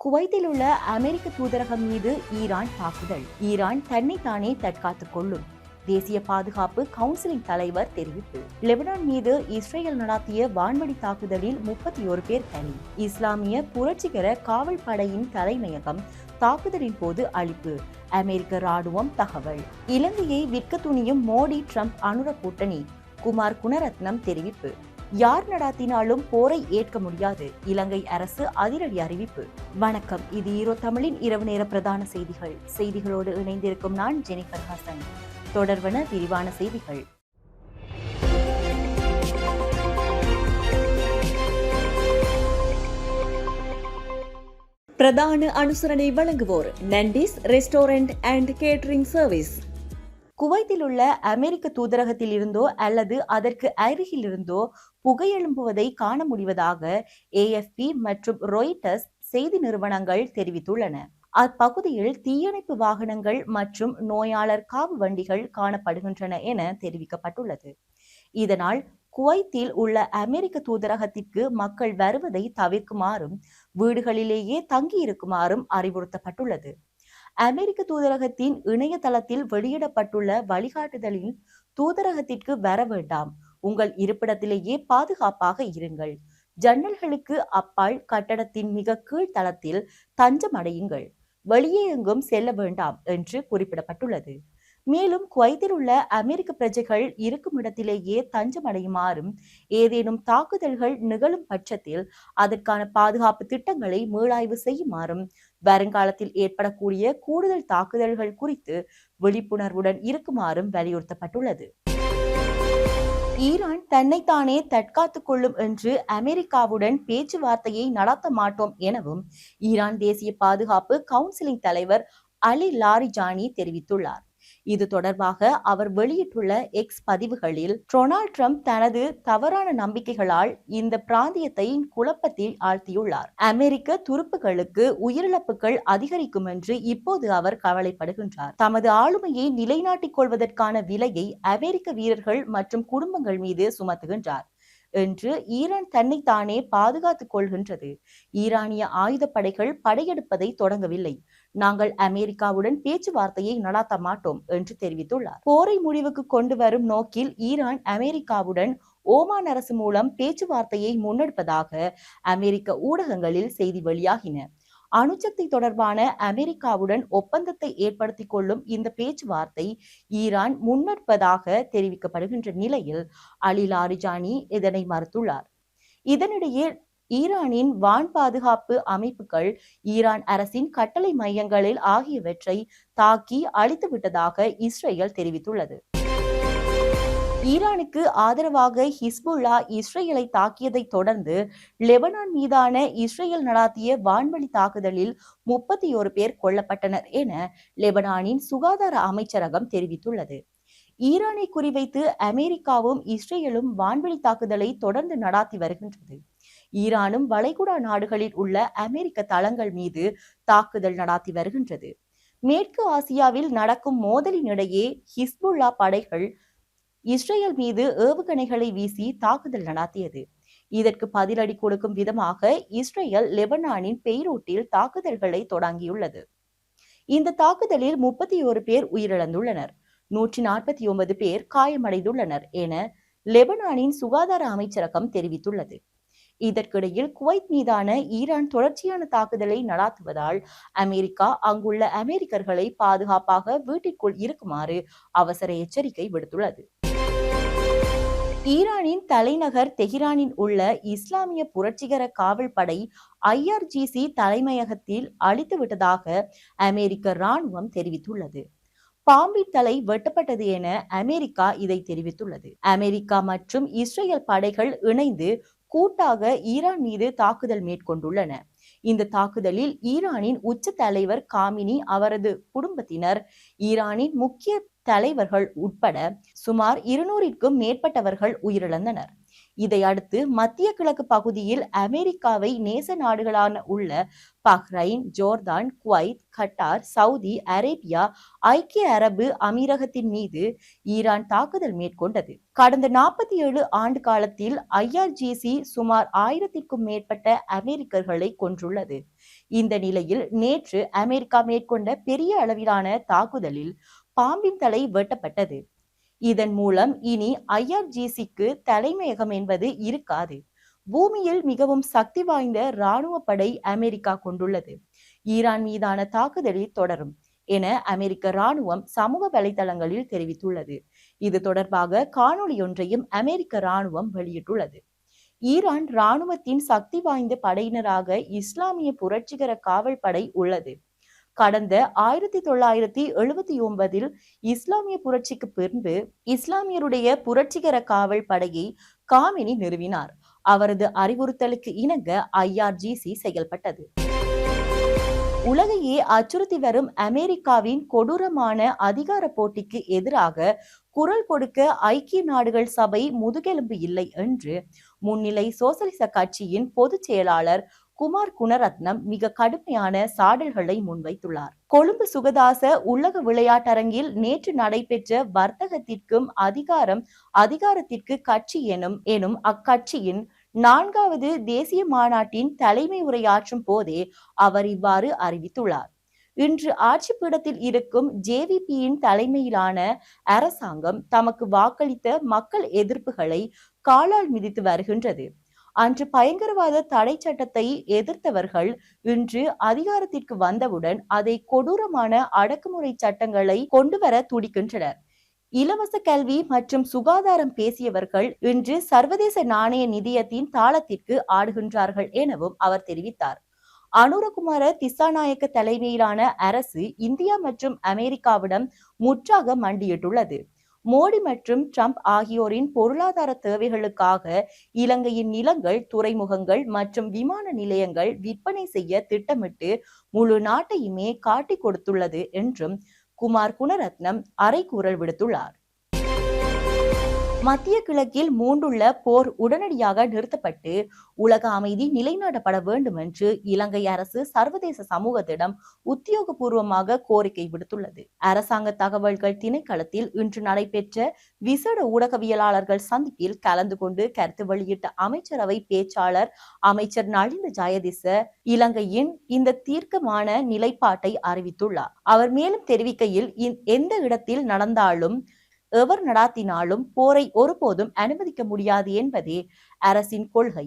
குவைத்தில் உள்ள அமெரிக்க தூதரகம் மீது ஈரான் தாக்குதல். ஈரான் தன்னைத்தானே தற்காத்துக் கொள்ளும். தேசிய பாதுகாப்பு கவுன்சிலின் தலைவர் தெரிவிப்பு. லெபனான் மீது இஸ்ரேல் நடத்திய வான்வழி தாக்குதலில் 31 பேர் பலி. இஸ்லாமிய புரட்சிகர காவல் படையின் தலைமையகம் தாக்குதலின் போது அழிப்பு. அமெரிக்க ராணுவம் தகவல். இலங்கையை விற்க துணியும் மோடி டிரம்ப் அனுர கூட்டணி. குமார் குணரத்னம் தெரிவிப்பு. யார் நடாத்தினாலும் போரை ஏற்க முடியாது, இலங்கை அரசு அதிரடி அறிவிப்பு. வணக்கம், இது ஈரோ தமிழின் இரவு நேர பிரதான செய்திகள். செய்திகளோடு இணைந்திருக்கும் நான் ஜெனிஃபர் ஹசன். தொடர்வன விரிவான செய்திகள். பிரதான அனுசரணை வழங்குவோர் நண்டிஸ் ரெஸ்டாரண்ட் அண்ட் கேட்டரிங் சர்வீஸ். குவைத்தில் உள்ள அமெரிக்க தூதரகத்தில் இருந்தோ அல்லது அதற்கு அருகில் இருந்தோ புகையெழும்புவதை காண முடிவதாக AFP மற்றும் ராய்ட்டர்ஸ் செய்தி நிறுவனங்கள் தெரிவித்துள்ளன. அப்பகுதியில் தீயணைப்பு வாகனங்கள் மற்றும் நோயாளர் காவு வண்டிகள் காணப்படுகின்றன என தெரிவிக்கப்பட்டுள்ளது. இதனால் குவைத்தில் உள்ள அமெரிக்க தூதரகத்திற்கு மக்கள் வருவதை தவிர்க்குமாறும் வீடுகளிலேயே தங்கியிருக்குமாறும் அறிவுறுத்தப்பட்டுள்ளது. அமெரிக்க தூதரகத்தின் இணையதளத்தில் வெளியிடப்பட்டுள்ள வழிகாட்டுதலில் தூதரகத்திற்கு வர வேண்டாம், உங்கள் இருப்பிடத்திலேயே பாதுகாப்பாக இருங்கள், ஜன்னல்களுக்கு அப்பால் கட்டடத்தின் மிக கீழ்த்தளத்தில் தஞ்சம் அடையுங்கள், வெளியே எங்கும் செல்ல வேண்டாம் என்று குறிப்பிடப்பட்டுள்ளது. மேலும் குவைத்தில் உள்ள அமெரிக்க பிரஜைகள் இருக்கும் இடத்திலேயே தஞ்சம் அடையுமாறும் ஏதேனும் தாக்குதல்கள் நிகழும் பட்சத்தில் அதற்கான பாதுகாப்பு திட்டங்களை மீளாய்வு செய்யுமாறும் வருங்காலத்தில் ஏற்படக்கூடிய கூடுதல் தாக்குதல்கள் குறித்து விழிப்புணர்வுடன் இருக்குமாறும் வலியுறுத்தப்பட்டுள்ளது. ஈரான் தன்னைத்தானே தற்காத்துக் கொள்ளும் என்று அமெரிக்காவுடன் பேச்சுவார்த்தையை நடத்த மாட்டோம் எனவும் ஈரான் தேசிய பாதுகாப்பு கவுன்சிலின் தலைவர் அலி லாரிஜானி தெரிவித்துள்ளார். இது தொடர்பாக அவர் வெளியிட்டுள்ள எக்ஸ் பதிவுகளில், டொனால்ட் ட்ரம்ப் தனது தவறான நம்பிக்கைகளால் இந்த பிராந்தியத்தை குழப்பத்தில் ஆழ்த்தியுள்ளார். அமெரிக்க துருப்புகளுக்கு உயிரிழப்புகள் அதிகரிக்கும் என்று இப்போது அவர் கவலைப்படுகின்றார். தமது ஆளுமையை நிலைநாட்டிக் கொள்வதற்கான விலையை அமெரிக்க வீரர்கள் மற்றும் குடும்பங்கள் மீது சுமத்துகின்றார் என்று ஈரான் தன்னைத்தானே பாதுகாத்துக் கொள்கின்றது. ஈரானிய ஆயுதப்படைகள் படையெடுப்பதை தொடங்கவில்லை. நாங்கள் அமெரிக்காவுடன் பேச்சுவார்த்தையை நடாத்த மாட்டோம் என்று தெரிவித்துள்ளார். போரை முடிவுக்கு கொண்டு வரும் நோக்கில் ஈரான் அமெரிக்காவுடன் ஓமான் அரசு மூலம் பேச்சுவார்த்தையை முன்னெடுப்பதாக அமெரிக்க ஊடகங்களில் செய்தி வெளியாகின. அணுசக்தி தொடர்பான அமெரிக்காவுடன் ஒப்பந்தத்தை ஏற்படுத்திக் கொள்ளும் இந்த பேச்சுவார்த்தை ஈரான் முன்னெடுப்பதாக தெரிவிக்கப்படுகின்ற நிலையில் அலி லாரிஜானி இதனை மறுத்துள்ளார். இதனிடையே ஈரானின் வான் பாதுகாப்பு அமைப்புகள் ஈரான் அரசின் கட்டளை மையங்களில் ஆகியவற்றை தாக்கி அழித்துவிட்டதாக இஸ்ரேல் தெரிவித்துள்ளது. ஈரானுக்கு ஆதரவாக ஹிஸ்புல்லா இஸ்ரேலை தாக்கியதை தொடர்ந்து லெபனான் மீதான இஸ்ரேல் நடாத்திய வான்வழி தாக்குதலில் 31 பேர் கொல்லப்பட்டனர் என லெபனானின் சுகாதார அமைச்சரகம் தெரிவித்துள்ளது. ஈரானை குறிவைத்து அமெரிக்காவும் இஸ்ரேலும் வான்வழி தாக்குதலை தொடர்ந்து நடாத்தி வருகின்றது. ஈரானும் வளைகுடா நாடுகளில் உள்ள அமெரிக்க தளங்கள் மீது தாக்குதல் நடாத்தி வருகின்றது. மேற்கு ஆசியாவில் நடக்கும் மோதலினிடையே ஹிஸ்புல்லா படைகள் இஸ்ரேல் மீது ஏவுகணைகளை வீசி தாக்குதல் நடாத்தியது. இதற்கு பதிலடி கொடுக்கும் விதமாக இஸ்ரேல் லெபனானின் பெய்ரூட்டில் தாக்குதல்களை தொடங்கியுள்ளது. இந்த தாக்குதலில் 31 பேர் உயிரிழந்துள்ளனர், 149 பேர் காயமடைந்துள்ளனர் என லெபனானின் சுகாதார அமைச்சரகம் தெரிவித்துள்ளது. இதற்கிடையில் குவைத் மீதான ஈரான் தொடர்ச்சியான தாக்குதலை நடாத்துவதால் அமெரிக்கா அங்குள்ள அமெரிக்கர்களை பாதுகாப்பாக வீட்டிற்குள் இருக்குமாறு அவசர எச்சரிக்கை விடுத்துள்ளது. ஈரானின் தலைநகர் தெஹ்ரானில் உள்ள இஸ்லாமிய புரட்சிகர காவல் படை IRGC தலைமையகத்தில் அழித்துவிட்டதாக அமெரிக்க ராணுவம் தெரிவித்துள்ளது. பாம்பின் தலை வெட்டப்பட்டது என அமெரிக்கா இதை தெரிவித்துள்ளது. அமெரிக்கா மற்றும் இஸ்ரேல் படைகள் இணைந்து கூட்டாக ஈரான் மீது தாக்குதல் மேற்கொண்டுள்ளன. இந்த தாக்குதலில் ஈரானின் உச்ச தலைவர் காமினி, அவரது குடும்பத்தினர், ஈரானின் முக்கிய தலைவர்கள் உட்பட சுமார் 200க்கும் மேற்பட்டவர்கள் உயிரிழந்தனர். இதையடுத்து மத்திய கிழக்கு பகுதியில் அமெரிக்காவை நேச நாடுகளான உள்ள Bahrain, Jordan, Kuwait, Qatar, Saudi Arabia, ஐக்கிய அரபு அமீரகத்தின் மீது ஈரான் தாக்குதல் மேற்கொண்டது. கடந்த 47 ஆண்டு காலத்தில் IRGC சுமார் 1000க்கும் மேற்பட்ட அமெரிக்கர்களை கொன்றுள்ளது. இந்த நிலையில் நேற்று அமெரிக்கா மேற்கொண்ட பெரிய அளவிலான தாக்குதலில் பாம்பின் தலை வெட்டப்பட்டது. இதன் மூலம் இனி IRGCக்கு தலைமையகம் என்பது இருக்காது. பூமியில் மிகவும் சக்தி வாய்ந்த இராணுவ படை அமெரிக்கா கொண்டுள்ளது. ஈரான் மீதான தாக்குதலில் தொடரும் என அமெரிக்க இராணுவம் சமூக வலைதளங்களில் தெரிவித்துள்ளது. இது தொடர்பாக காணொளியொன்றையும் அமெரிக்க இராணுவம் வெளியிட்டுள்ளது. ஈரான் இராணுவத்தின் சக்தி வாய்ந்த படையினராக இஸ்லாமிய புரட்சிகர காவல் படை உள்ளது. கடந்த 1979 இஸ்லாமிய புரட்சிக்கு பின்பு இஸ்லாமியருடைய புரட்சிகர காவல் படையை காமினி நிறுவினார். அவரது அறிவுறுத்தலுக்கு இணங்க IRGC செயல்பட்டது. உலகையே அச்சுறுத்தி வரும் அமெரிக்காவின் கொடூரமான அதிகார போட்டிக்கு எதிராக குரல் கொடுக்க ஐக்கிய நாடுகள் சபை முதுகெலும்பு இல்லை என்று முன்னிலை சோசலிச கட்சியின் பொதுச் செயலாளர் குமார் குணரத்னம் மிக கடுமையான சாடல்களை முன்வைத்துள்ளார். கொழும்பு சுகதாச உலக விளையாட்டரங்கில் நேற்று நடைபெற்ற வர்த்தகத்திற்கும் அதிகாரத்திற்கு கட்சி எனும் அக்கட்சியின் 4வது தேசிய மாநாட்டின் தலைமை உரையாற்றும் போதே அவர் இவ்வாறு அறிவித்துள்ளார். இன்று ஆட்சி பீடத்தில் இருக்கும் JVPயின் தலைமையிலான அரசாங்கம் தமக்கு வாக்களித்த மக்கள் எதிர்ப்புகளை காலால் மிதித்து வருகின்றது. அன்று பயங்கரவாத தடை சட்டத்தை எதிர்த்தவர்கள் இன்று அதிகாரத்திற்கு வந்தவுடன் அதை கொடூரமான அடக்குமுறை சட்டங்களை கொண்டுவர துடிக்கின்றனர். இலவச கல்வி மற்றும் சுகாதாரம் பேசியவர்கள் இன்று சர்வதேச நாணய நிதியத்தின் தாளத்திற்கு ஆடுகின்றார்கள் எனவும் அவர் தெரிவித்தார். அனுரகுமார திசாநாயக்க தலைமையிலான அரசு இந்தியா மற்றும் அமெரிக்காவிடம் முற்றாக மண்டியிட்டுள்ளது. மோடி மற்றும் ட்ரம்ப் ஆகியோரின் பொருளாதார தேவைகளுக்காக இலங்கையின் நிலங்கள், துறைமுகங்கள் மற்றும் விமான நிலையங்கள் விற்பனை செய்ய திட்டமிட்டு முழு நாட்டையுமே காட்டிக் கொடுத்துள்ளது என்றும் குமார் குணரத்னம் அறைகூறல் விடுத்துள்ளார். மத்திய கிழக்கில் மூண்டுள்ள போர் உடனடியாக நிறுத்தப்பட்டு உலக அமைதி நிலைநாட்டப்பட வேண்டும் என்று இலங்கை அரசு சர்வதேச சமூகத்திடம் உத்தியோகபூர்வமாக கோரிக்கை விடுத்துள்ளது. அரசாங்க தகவல்கள் திணைக்களத்தில் இன்று நடைபெற்ற விசேட ஊடகவியலாளர்கள் சந்திப்பில் கலந்து கொண்டு கருத்து வெளியிட்ட அமைச்சரவை பேச்சாளர் அமைச்சர் நளிந்த ஜெயதிச இலங்கையின் இந்த தீர்க்கமான நிலைப்பாட்டை அறிவித்துள்ளார். அவர் மேலும் தெரிவிக்கையில், எந்த இடத்தில் நடந்தாலும் எவர் நடாத்தினாலும் போரை ஒருபோதும் அனுமதிக்க முடியாது என்பதே அரசின் கொள்கை.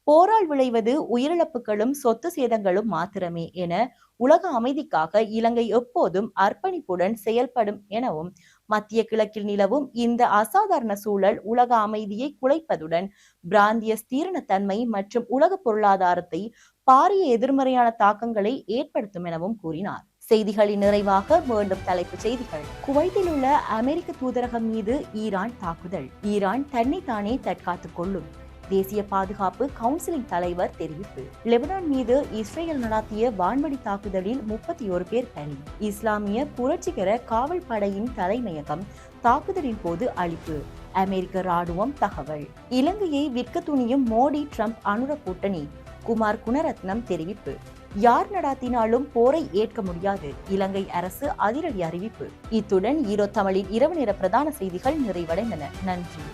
போரால் விளைவது உயிரிழப்புகளும் சொத்து சேதங்களும் மாத்திரமே என உலக அமைதிக்காக இலங்கை எப்போதும் அர்ப்பணிப்புடன் செயல்படும் எனவும் மத்திய கிழக்கில் நிலவும் இந்த அசாதாரண சூழல் உலக அமைதியை குலைப்பதுடன் பிராந்திய ஸ்திரத்தன்மை மற்றும் உலக பொருளாதாரத்தை பாரிய எதிர்மறையான தாக்கங்களை ஏற்படுத்தும் எனவும் கூறினார். செய்திகளின் நிறைவாக மீண்டும் தலைப்புச் செய்திகள். குவைத்தில் உள்ள அமெரிக்க தூதரகம் மீது ஈரான் தாக்குதல். ஈரான் தன்னைத்தானே தற்காத்துக் கொள்ளும். தேசிய பாதுகாப்பு கவுன்சிலின் தலைவர் தெரிவிப்பு. லெபனான் மீது இஸ்ரேல் நடத்திய வான்வழி தாக்குதலில் 31 பேர் பலி. இஸ்லாமிய புரட்சிகர காவல் படையின் தலைமையகம் தாக்குதலின் போது அழிப்பு. அமெரிக்க ராணுவம் தகவல். இலங்கையை விற்க துணியும் மோடி ட்ரம்ப் அனுர கூட்டணி. குமார் குணரத்னம் தெரிவிப்பு. யார் நடாத்தினாலும் போரை ஏற்க முடியாது, இலங்கை அரசு அதிரடி அறிவிப்பு. இத்துடன் ஈரோ தமிழின் இரவு நேர பிரதான செய்திகள் நிறைவடைந்தன. நன்றி.